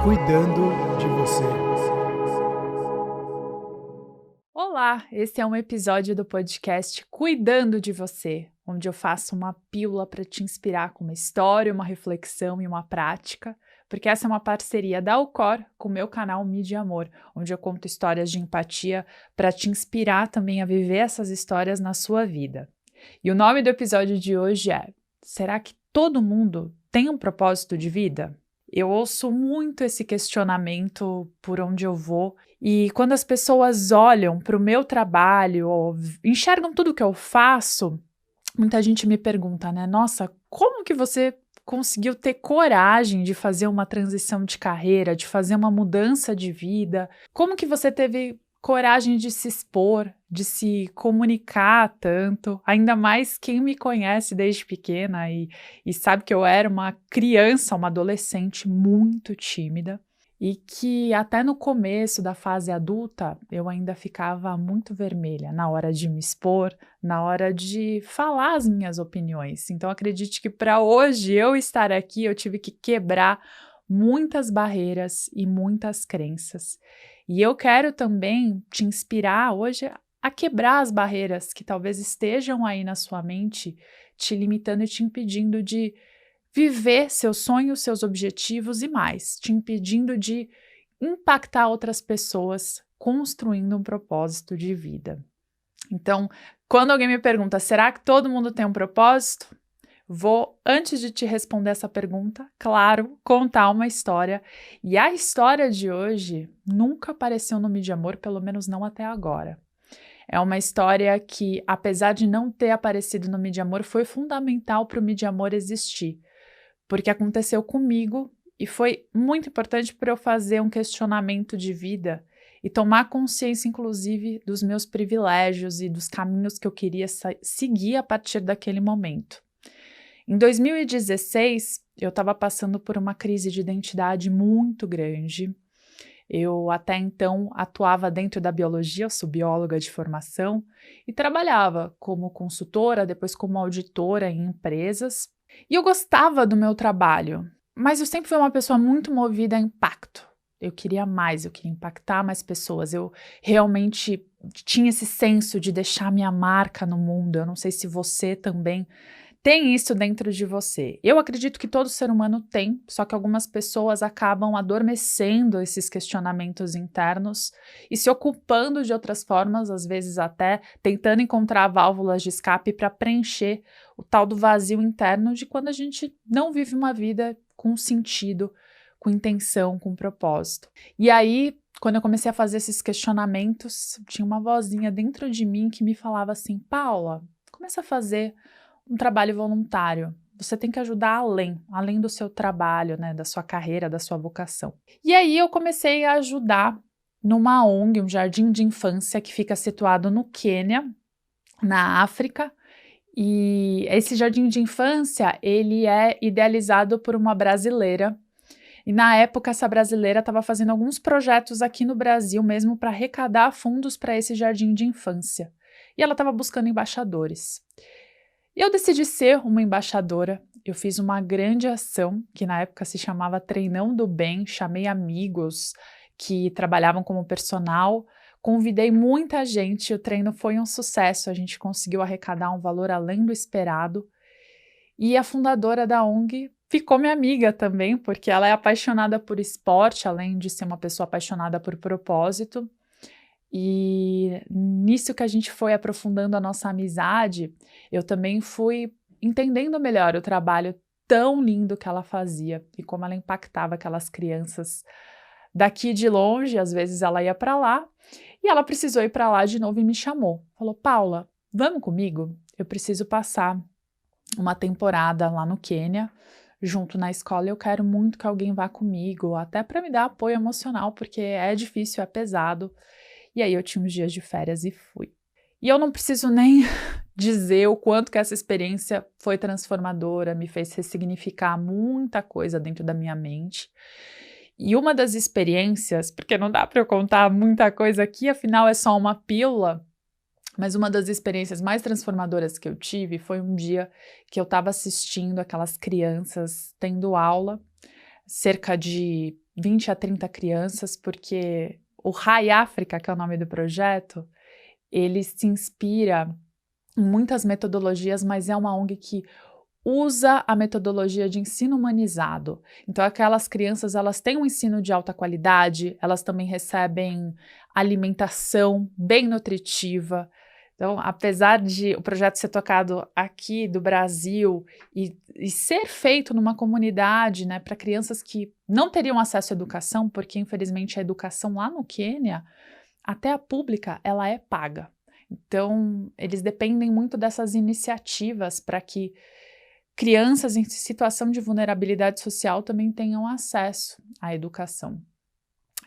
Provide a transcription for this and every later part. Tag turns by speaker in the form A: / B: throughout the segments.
A: cuidando de você.
B: Olá, esse é um episódio do podcast Cuidando de Você, onde eu faço uma pílula para te inspirar com uma história, uma reflexão e uma prática, porque essa é uma parceria da Alcor com o meu canal Mídia Amor, onde eu conto histórias de empatia para te inspirar também a viver essas histórias na sua vida. E o nome do episódio de hoje é: será que todo mundo tem um propósito de vida? Eu ouço muito esse questionamento por onde eu vou, e quando as pessoas olham para o meu trabalho ou enxergam tudo que eu faço, muita gente me pergunta, né? Nossa, como que você conseguiu ter coragem de fazer uma transição de carreira, de fazer uma mudança de vida? Como que você teve coragem de se expor, de se comunicar tanto? Ainda mais quem me conhece desde pequena e sabe que eu era uma criança, uma adolescente muito tímida. E que até no começo da fase adulta eu ainda ficava muito vermelha na hora de me expor, na hora de falar as minhas opiniões. Então acredite que para hoje eu estar aqui eu tive que quebrar muitas barreiras e muitas crenças. E eu quero também te inspirar hoje a quebrar as barreiras que talvez estejam aí na sua mente, te limitando e te impedindo de viver seus sonhos, seus objetivos e mais, te impedindo de impactar outras pessoas, construindo um propósito de vida. Então, quando alguém me pergunta, será que todo mundo tem um propósito? Vou, antes de te responder essa pergunta, claro, contar uma história. E a história de hoje nunca apareceu no Mídia Amor, pelo menos não até agora. É uma história que, apesar de não ter aparecido no Mídia Amor, foi fundamental para o Mídia Amor existir, porque aconteceu comigo e foi muito importante para eu fazer um questionamento de vida e tomar consciência, inclusive, dos meus privilégios e dos caminhos que eu queria seguir a partir daquele momento. Em 2016, eu estava passando por uma crise de identidade muito grande. Eu até então atuava dentro da biologia, eu sou bióloga de formação, e trabalhava como consultora, depois como auditora em empresas. E eu gostava do meu trabalho, mas eu sempre fui uma pessoa muito movida a impacto. Eu queria mais, eu queria impactar mais pessoas. Eu realmente tinha esse senso de deixar minha marca no mundo. Eu não sei se você também tem isso dentro de você. Eu acredito que todo ser humano tem, só que algumas pessoas acabam adormecendo esses questionamentos internos e se ocupando de outras formas, às vezes até tentando encontrar válvulas de escape para preencher o tal do vazio interno de quando a gente não vive uma vida com sentido, com intenção, com propósito. E aí, quando eu comecei a fazer esses questionamentos, tinha uma vozinha dentro de mim que me falava assim: Paula, começa a fazer um trabalho voluntário. Você tem que ajudar além do seu trabalho, né, da sua carreira, da sua vocação. E aí eu comecei a ajudar numa ONG, um jardim de infância que fica situado no Quênia, na África. E esse jardim de infância, ele é idealizado por uma brasileira. E na época essa brasileira estava fazendo alguns projetos aqui no Brasil mesmo para arrecadar fundos para esse jardim de infância. E ela estava buscando embaixadores. E eu decidi ser uma embaixadora. Eu fiz uma grande ação, que na época se chamava Treinão do Bem. Chamei amigos que trabalhavam como personal, convidei muita gente. O treino foi um sucesso, a gente conseguiu arrecadar um valor além do esperado. E a fundadora da ONG ficou minha amiga também, porque ela é apaixonada por esporte, além de ser uma pessoa apaixonada por propósito. E nisso que a gente foi aprofundando a nossa amizade, eu também fui entendendo melhor o trabalho tão lindo que ela fazia e como ela impactava aquelas crianças daqui de longe. Às vezes ela ia para lá e ela precisou ir para lá de novo e me chamou. Falou: Paula, vamos comigo? Eu preciso passar uma temporada lá no Quênia, junto na escola. Eu quero muito que alguém vá comigo, até para me dar apoio emocional, porque é difícil, é pesado. E aí eu tinha uns dias de férias e fui. E eu não preciso nem dizer o quanto que essa experiência foi transformadora, me fez ressignificar muita coisa dentro da minha mente. E uma das experiências, porque não dá para eu contar muita coisa aqui, afinal é só uma pílula, mas uma das experiências mais transformadoras que eu tive foi um dia que eu estava assistindo aquelas crianças tendo aula, cerca de 20 a 30 crianças, porque o Rai África, que é o nome do projeto, ele se inspira em muitas metodologias, mas é uma ONG que usa a metodologia de ensino humanizado. Então, aquelas crianças, elas têm um ensino de alta qualidade, elas também recebem alimentação bem nutritiva. Então, apesar de o projeto ser tocado aqui do Brasil e ser feito numa comunidade, né, para crianças que não teriam acesso à educação, porque infelizmente a educação lá no Quênia, até a pública, ela é paga. Então, eles dependem muito dessas iniciativas para que crianças em situação de vulnerabilidade social também tenham acesso à educação.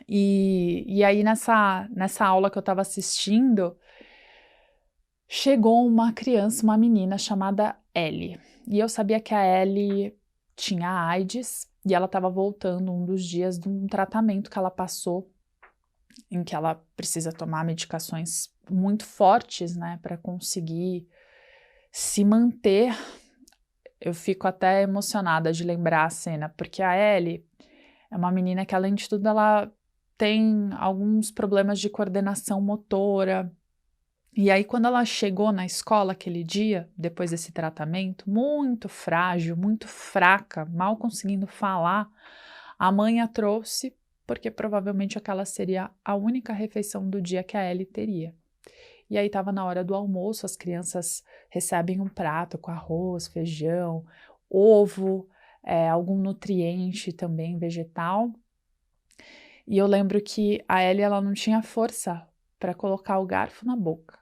B: E aí, nessa aula que eu estava assistindo, chegou uma criança, uma menina chamada Ellie. E eu sabia que a Ellie tinha AIDS e ela estava voltando um dos dias de um tratamento que ela passou, em que ela precisa tomar medicações muito fortes, né, para conseguir se manter. Eu fico até emocionada de lembrar a cena, porque a Ellie é uma menina que, além de tudo, ela tem alguns problemas de coordenação motora. E aí, quando ela chegou na escola aquele dia, depois desse tratamento, muito frágil, muito fraca, mal conseguindo falar, a mãe a trouxe, porque provavelmente aquela seria a única refeição do dia que a Ellie teria. E aí estava na hora do almoço, as crianças recebem um prato com arroz, feijão, ovo, algum nutriente também vegetal. E eu lembro que a Ellie, ela não tinha força para colocar o garfo na boca,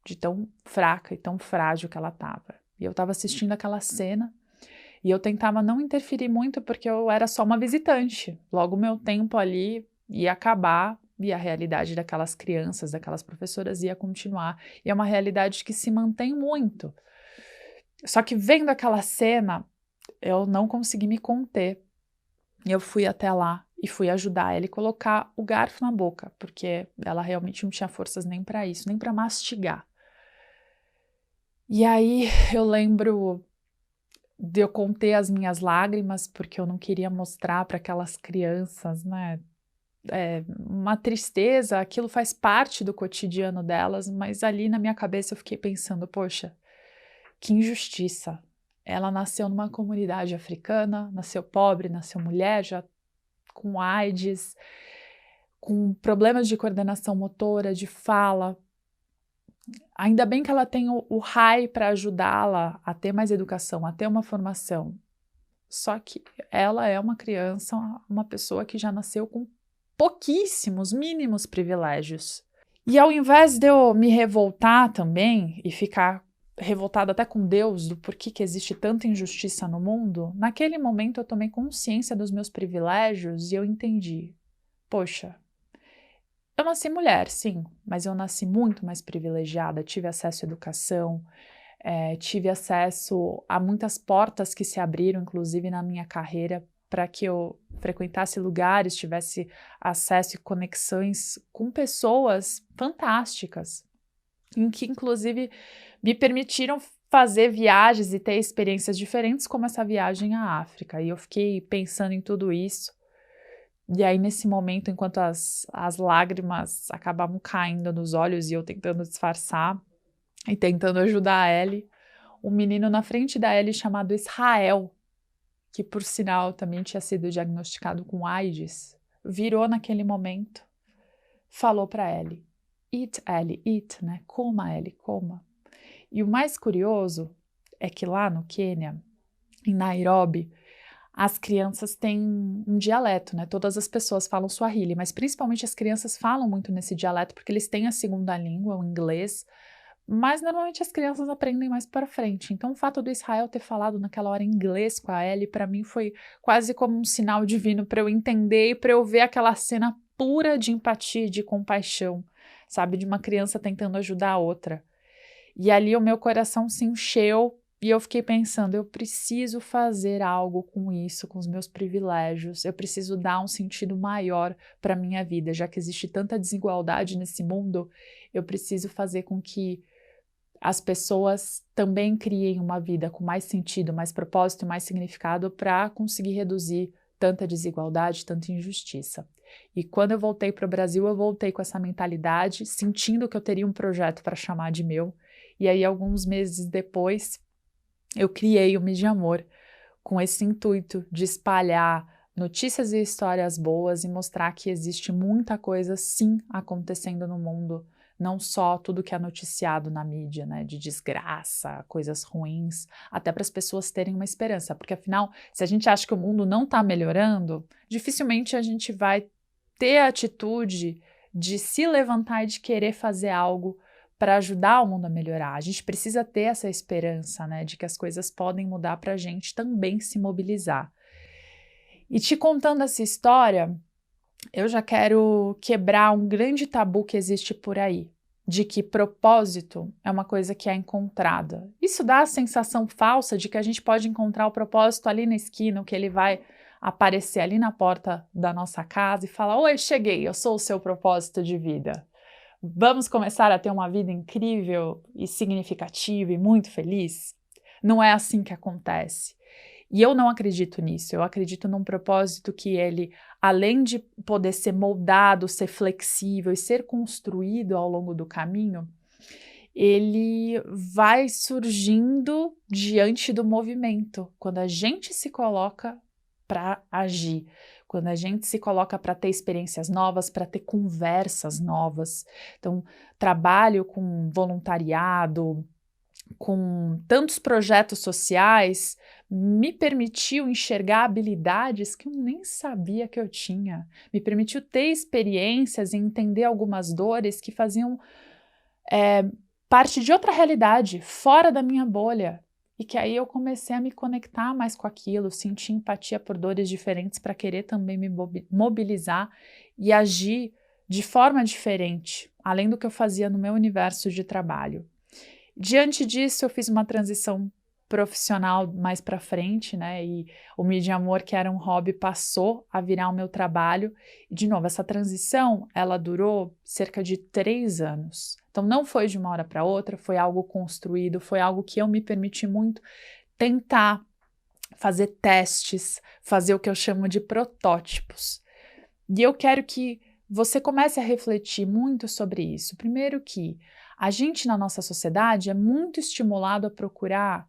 B: de tão fraca e tão frágil que ela estava. E eu estava assistindo aquela cena e eu tentava não interferir muito porque eu era só uma visitante. Logo o meu tempo ali ia acabar e a realidade daquelas crianças, daquelas professoras ia continuar. E é uma realidade que se mantém muito. Só que vendo aquela cena, eu não consegui me conter. Eu fui até lá e fui ajudar ela a colocar o garfo na boca, porque ela realmente não tinha forças nem para isso, nem para mastigar. E aí eu lembro de eu conter as minhas lágrimas, porque eu não queria mostrar para aquelas crianças, né, uma tristeza, aquilo faz parte do cotidiano delas, mas ali na minha cabeça eu fiquei pensando, poxa, que injustiça. Ela nasceu numa comunidade africana, nasceu pobre, nasceu mulher, já com AIDS, com problemas de coordenação motora, de fala. Ainda bem que ela tem o RAI para ajudá-la a ter mais educação, a ter uma formação. Só que ela é uma criança, uma pessoa que já nasceu com pouquíssimos, mínimos privilégios. E ao invés de eu me revoltar também e ficar revoltada até com Deus do porquê que existe tanta injustiça no mundo, naquele momento eu tomei consciência dos meus privilégios e eu entendi, poxa, eu nasci mulher, sim, mas eu nasci muito mais privilegiada, tive acesso à educação, tive acesso a muitas portas que se abriram, inclusive na minha carreira, para que eu frequentasse lugares, tivesse acesso e conexões com pessoas fantásticas, em que inclusive me permitiram fazer viagens e ter experiências diferentes, como essa viagem à África. E eu fiquei pensando em tudo isso. E aí, nesse momento, enquanto as lágrimas acabavam caindo nos olhos e eu tentando disfarçar e tentando ajudar a Ellie, um menino na frente da Ellie chamado Israel, que por sinal também tinha sido diagnosticado com AIDS, virou naquele momento, falou para Ellie, Ellie, eat, né? Coma, Ellie, coma. E o mais curioso é que lá no Quênia, em Nairobi, as crianças têm um dialeto, né? Todas as pessoas falam Swahili, mas principalmente as crianças falam muito nesse dialeto porque eles têm a segunda língua, o inglês, mas normalmente as crianças aprendem mais para frente. Então o fato do Israel ter falado naquela hora inglês com a Ellie, para mim foi quase como um sinal divino para eu entender e para eu ver aquela cena pura de empatia e de compaixão, sabe? De uma criança tentando ajudar a outra. E ali o meu coração se encheu e eu fiquei pensando, eu preciso fazer algo com isso, com os meus privilégios, eu preciso dar um sentido maior para a minha vida, já que existe tanta desigualdade nesse mundo, eu preciso fazer com que as pessoas também criem uma vida com mais sentido, mais propósito e mais significado para conseguir reduzir tanta desigualdade, tanta injustiça. E quando eu voltei para o Brasil, eu voltei com essa mentalidade, sentindo que eu teria um projeto para chamar de meu. E aí, alguns meses depois, eu criei o Mídia Amor, com esse intuito de espalhar notícias e histórias boas e mostrar que existe muita coisa, sim, acontecendo no mundo, não só tudo que é noticiado na mídia, né, de desgraça, coisas ruins, até para as pessoas terem uma esperança, porque afinal, se a gente acha que o mundo não está melhorando, dificilmente a gente vai ter a atitude de se levantar e de querer fazer algo para ajudar o mundo a melhorar. A gente precisa ter essa esperança, né, de que as coisas podem mudar para a gente também se mobilizar. E te contando essa história, eu já quero quebrar um grande tabu que existe por aí, de que propósito é uma coisa que é encontrada. Isso dá a sensação falsa de que a gente pode encontrar o propósito ali na esquina, que ele vai aparecer ali na porta da nossa casa e falar: oi, cheguei, eu sou o seu propósito de vida. Vamos começar a ter uma vida incrível e significativa e muito feliz? Não é assim que acontece. E eu não acredito nisso, eu acredito num propósito que ele, além de poder ser moldado, ser flexível e ser construído ao longo do caminho, ele vai surgindo diante do movimento, quando a gente se coloca para agir, quando a gente se coloca para ter experiências novas, para ter conversas novas. Então, trabalho com voluntariado, com tantos projetos sociais, me permitiu enxergar habilidades que eu nem sabia que eu tinha, me permitiu ter experiências e entender algumas dores que faziam parte de outra realidade, fora da minha bolha, e que aí eu comecei a me conectar mais com aquilo, sentir empatia por dores diferentes para querer também me mobilizar e agir de forma diferente, além do que eu fazia no meu universo de trabalho. Diante disso, eu fiz uma transição profissional mais para frente, né? E o Mídia Amor, que era um hobby, passou a virar o meu trabalho. E, de novo, essa transição, ela durou cerca de 3 anos. Então, não foi de uma hora para outra, foi algo construído, foi algo que eu me permiti muito tentar fazer testes, fazer o que eu chamo de protótipos. E eu quero que você comece a refletir muito sobre isso. Primeiro que a gente na nossa sociedade é muito estimulado a procurar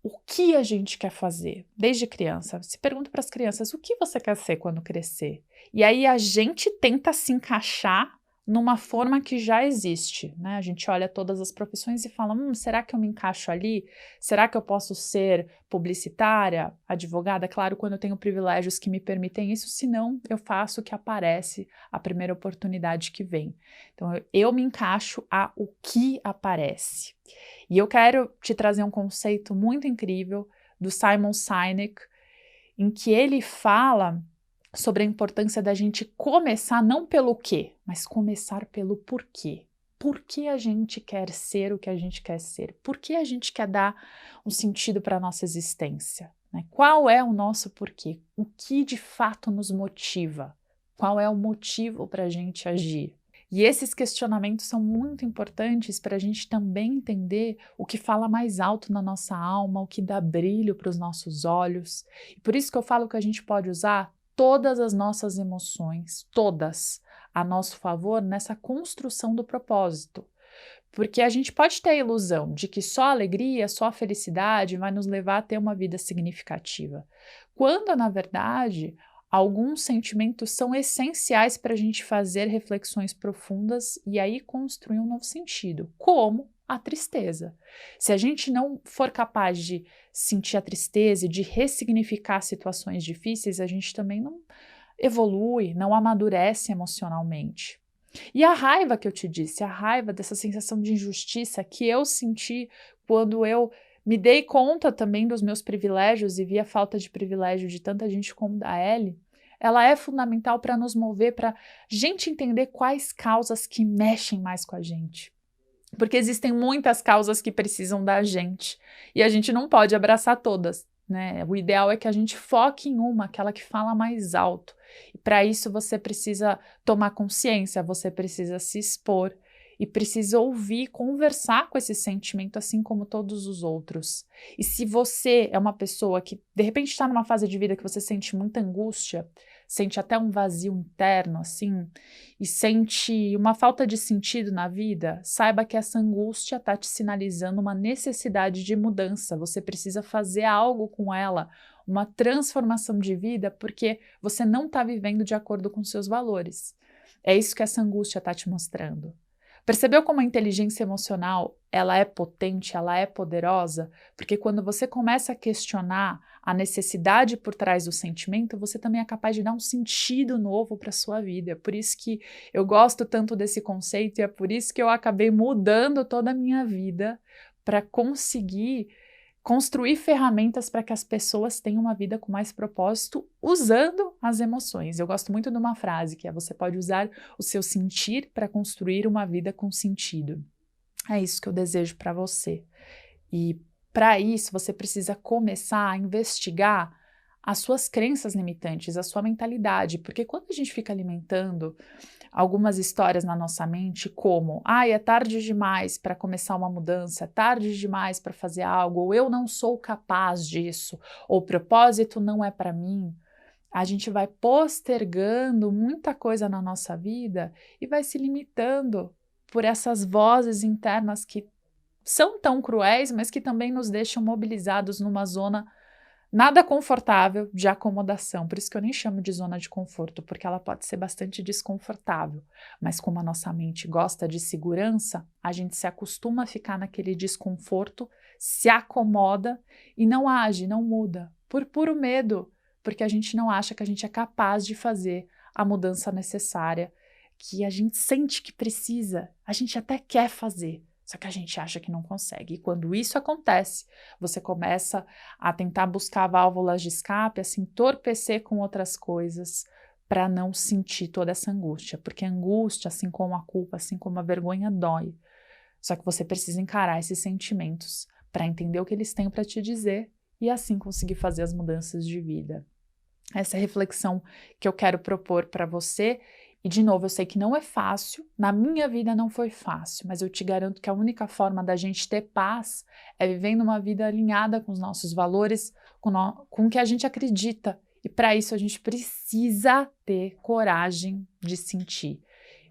B: o que a gente quer fazer desde criança. Se pergunta para as crianças: o que você quer ser quando crescer? E aí a gente tenta se encaixar numa forma que já existe, né? A gente olha todas as profissões e fala: será que eu me encaixo ali? Será que eu posso ser publicitária, advogada? Claro, quando eu tenho privilégios que me permitem isso, senão eu faço o que aparece, a primeira oportunidade que vem. Então, eu me encaixo a o que aparece. E eu quero te trazer um conceito muito incrível do Simon Sinek, em que ele fala sobre a importância da gente começar não pelo quê, mas começar pelo porquê. Por que a gente quer ser o que a gente quer ser? Por que a gente quer dar um sentido para a nossa existência? Né? Qual é o nosso porquê? O que de fato nos motiva? Qual é o motivo para a gente agir? E esses questionamentos são muito importantes para a gente também entender o que fala mais alto na nossa alma, o que dá brilho para os nossos olhos. E por isso que eu falo que a gente pode usar todas as nossas emoções, todas, a nosso favor nessa construção do propósito. Porque a gente pode ter a ilusão de que só a alegria, só a felicidade vai nos levar a ter uma vida significativa, quando, na verdade, alguns sentimentos são essenciais para a gente fazer reflexões profundas e aí construir um novo sentido, como a tristeza. Se a gente não for capaz de sentir a tristeza e de ressignificar situações difíceis, a gente também não evolui, não amadurece emocionalmente. E a raiva que eu te disse, a raiva dessa sensação de injustiça que eu senti quando eu me dei conta também dos meus privilégios e vi a falta de privilégio de tanta gente como da Ellie, ela é fundamental para nos mover, para a gente entender quais causas que mexem mais com a gente. Porque existem muitas causas que precisam da gente e a gente não pode abraçar todas, né? O ideal é que a gente foque em uma, aquela que fala mais alto. E para isso você precisa tomar consciência, você precisa se expor e precisa ouvir, conversar com esse sentimento, assim como todos os outros. E se você é uma pessoa que, de repente, está numa fase de vida que você sente muita angústia, sente até um vazio interno, assim, e sente uma falta de sentido na vida, saiba que essa angústia está te sinalizando uma necessidade de mudança. Você precisa fazer algo com ela, uma transformação de vida, porque você não está vivendo de acordo com seus valores. É isso que essa angústia está te mostrando. Percebeu como a inteligência emocional, ela é potente, ela é poderosa? Porque quando você começa a questionar a necessidade por trás do sentimento, você também é capaz de dar um sentido novo para a sua vida. É por isso que eu gosto tanto desse conceito e é por isso que eu acabei mudando toda a minha vida para conseguir construir ferramentas para que as pessoas tenham uma vida com mais propósito usando as emoções. Eu gosto muito de uma frase que é: você pode usar o seu sentir para construir uma vida com sentido. É isso que eu desejo para você. E para isso você precisa começar a investigar as suas crenças limitantes, a sua mentalidade, porque quando a gente fica alimentando algumas histórias na nossa mente, como é tarde demais para começar uma mudança, é tarde demais para fazer algo, ou eu não sou capaz disso, ou o propósito não é para mim, a gente vai postergando muita coisa na nossa vida e vai se limitando por essas vozes internas que são tão cruéis, mas que também nos deixam mobilizados numa zona nada confortável de acomodação. Por isso que eu nem chamo de zona de conforto, porque ela pode ser bastante desconfortável. Mas como a nossa mente gosta de segurança, a gente se acostuma a ficar naquele desconforto, se acomoda e não age, não muda, por puro medo, porque a gente não acha que a gente é capaz de fazer a mudança necessária, que a gente sente que precisa, a gente até quer fazer, só que a gente acha que não consegue. E quando isso acontece, você começa a tentar buscar válvulas de escape, a se entorpecer com outras coisas para não sentir toda essa angústia. Porque a angústia, assim como a culpa, assim como a vergonha, dói. Só que você precisa encarar esses sentimentos para entender o que eles têm para te dizer e assim conseguir fazer as mudanças de vida. Essa é a reflexão que eu quero propor para você. E, de novo, eu sei que não é fácil, na minha vida não foi fácil, mas eu te garanto que a única forma da gente ter paz é vivendo uma vida alinhada com os nossos valores, com o que a gente acredita. E para isso a gente precisa ter coragem de sentir.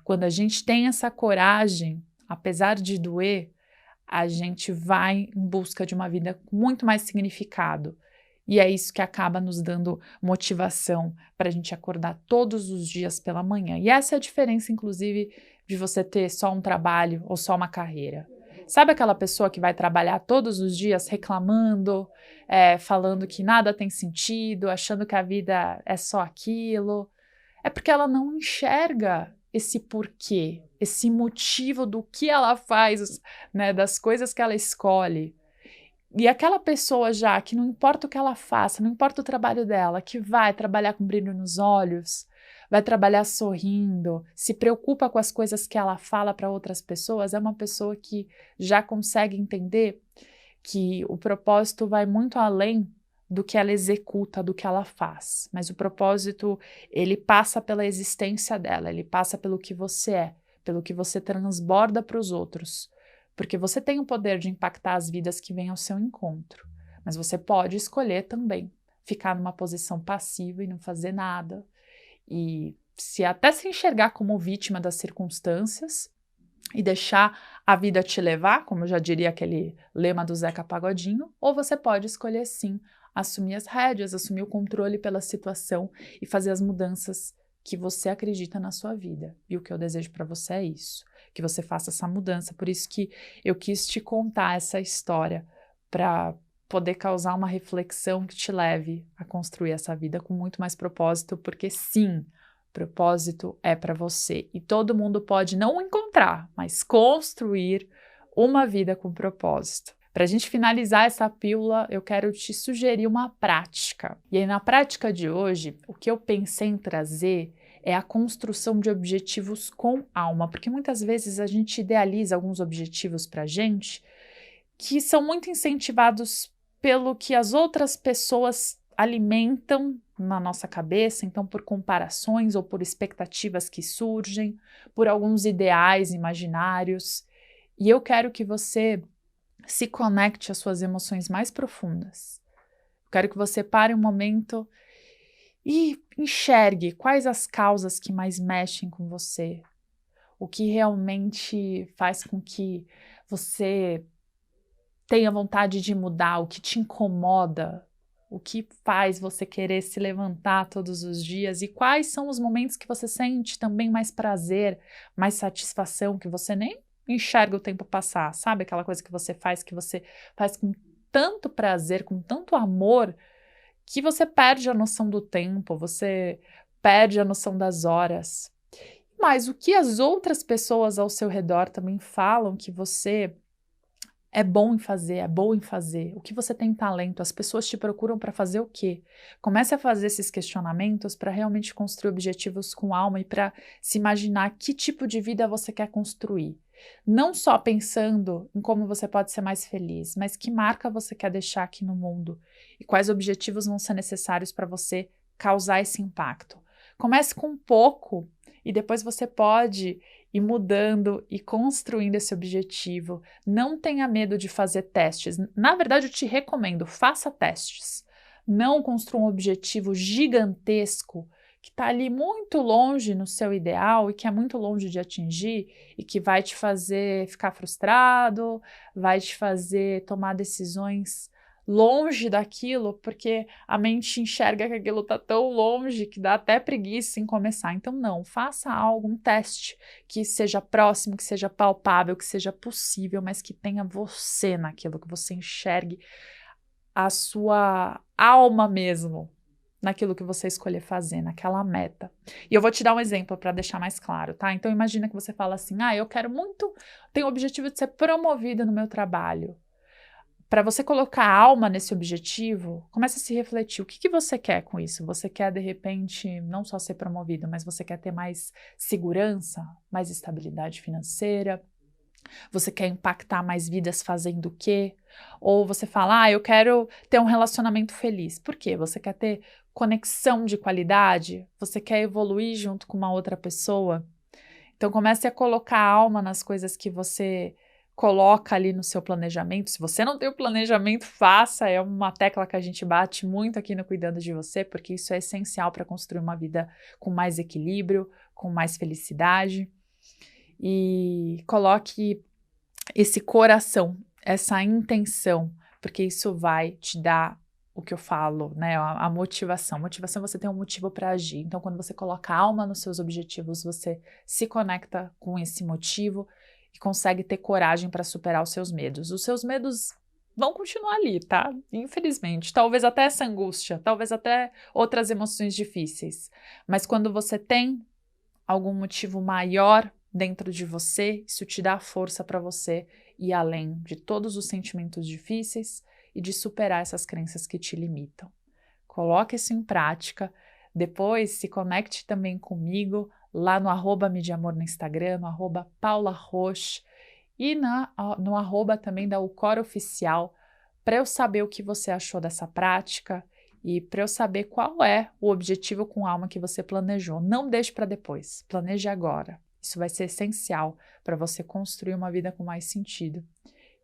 B: Quando a gente tem essa coragem, apesar de doer, a gente vai em busca de uma vida com muito mais significado. E é isso que acaba nos dando motivação para a gente acordar todos os dias pela manhã. E essa é a diferença, inclusive, de você ter só um trabalho ou só uma carreira. Sabe aquela pessoa que vai trabalhar todos os dias reclamando, falando que nada tem sentido, achando que a vida é só aquilo? É porque ela não enxerga esse porquê, esse motivo do que ela faz, né, das coisas que ela escolhe. E aquela pessoa já, que não importa o que ela faça, não importa o trabalho dela, que vai trabalhar com brilho nos olhos, vai trabalhar sorrindo, se preocupa com as coisas que ela fala para outras pessoas, é uma pessoa que já consegue entender que o propósito vai muito além do que ela executa, do que ela faz. Mas o propósito, ele passa pela existência dela, ele passa pelo que você é, pelo que você transborda para os outros. Porque você tem o poder de impactar as vidas que vêm ao seu encontro. Mas você pode escolher também ficar numa posição passiva e não fazer nada. E até se enxergar como vítima das circunstâncias e deixar a vida te levar, como já diria aquele lema do Zeca Pagodinho, ou você pode escolher sim assumir as rédeas, assumir o controle pela situação e fazer as mudanças que você acredita na sua vida. E o que eu desejo para você é isso, que você faça essa mudança. Por isso que eu quis te contar essa história, para poder causar uma reflexão que te leve a construir essa vida com muito mais propósito, porque sim, propósito é para você. E todo mundo pode não encontrar, mas construir uma vida com propósito. Para a gente finalizar essa pílula, eu quero te sugerir uma prática. E aí, na prática de hoje, o que eu pensei em trazer é a construção de objetivos com alma, porque muitas vezes a gente idealiza alguns objetivos para a gente que são muito incentivados pelo que as outras pessoas alimentam na nossa cabeça, então por comparações ou por expectativas que surgem, por alguns ideais imaginários. E eu quero que você se conecte às suas emoções mais profundas. Eu quero que você pare um momento e enxergue quais as causas que mais mexem com você, o que realmente faz com que você tenha vontade de mudar, o que te incomoda, o que faz você querer se levantar todos os dias e quais são os momentos que você sente também mais prazer, mais satisfação, que você nem enxerga o tempo passar, sabe? Aquela coisa que você faz com tanto prazer, com tanto amor, que você perde a noção do tempo, você perde a noção das horas. Mas o que as outras pessoas ao seu redor também falam que você é bom em fazer, é boa em fazer, o que você tem talento, as pessoas te procuram para fazer o quê? Comece a fazer esses questionamentos para realmente construir objetivos com alma e para se imaginar que tipo de vida você quer construir. Não só pensando em como você pode ser mais feliz, mas que marca você quer deixar aqui no mundo e quais objetivos vão ser necessários para você causar esse impacto. Comece com pouco e depois você pode ir mudando e construindo esse objetivo. Não tenha medo de fazer testes. Na verdade, eu te recomendo, faça testes. Não construa um objetivo gigantesco que está ali muito longe no seu ideal e que é muito longe de atingir e que vai te fazer ficar frustrado, vai te fazer tomar decisões longe daquilo, porque a mente enxerga que aquilo está tão longe que dá até preguiça em começar. Então, não, faça algo, um teste que seja próximo, que seja palpável, que seja possível, mas que tenha você naquilo, que você enxergue a sua alma mesmo naquilo que você escolher fazer, naquela meta. E eu vou te dar um exemplo para deixar mais claro, tá? Então, imagina que você fala assim, eu quero muito, tenho o objetivo de ser promovida no meu trabalho. Para você colocar alma nesse objetivo, comece a se refletir. O que você quer com isso? Você quer, de repente, não só ser promovido, mas você quer ter mais segurança, mais estabilidade financeira? Você quer impactar mais vidas fazendo o quê? Ou você fala, eu quero ter um relacionamento feliz. Por quê? Você quer ter conexão de qualidade? Você quer evoluir junto com uma outra pessoa? Então comece a colocar alma nas coisas que você coloca ali no seu planejamento. Se você não tem o planejamento, faça. É uma tecla que a gente bate muito aqui no Cuidando de Você, porque isso é essencial para construir uma vida com mais equilíbrio, com mais felicidade. E coloque esse coração, essa intenção, porque isso vai te dar o que eu falo, né? A motivação. Motivação, você tem um motivo para agir. Então, quando você coloca alma nos seus objetivos, você se conecta com esse motivo e consegue ter coragem para superar os seus medos. Os seus medos vão continuar ali, tá? Infelizmente. Talvez até essa angústia, talvez até outras emoções difíceis. Mas quando você tem algum motivo maior dentro de você, isso te dá força para você ir além de todos os sentimentos difíceis e de superar essas crenças que te limitam. Coloque isso em prática, depois se conecte também comigo lá no @mideamor no Instagram, no @paularoche e no arroba também da Ucor Oficial, para eu saber o que você achou dessa prática e para eu saber qual é o objetivo com alma que você planejou. Não deixe para depois, planeje agora. Isso vai ser essencial para você construir uma vida com mais sentido.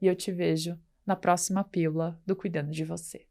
B: E eu te vejo na próxima pílula do Cuidando de Você.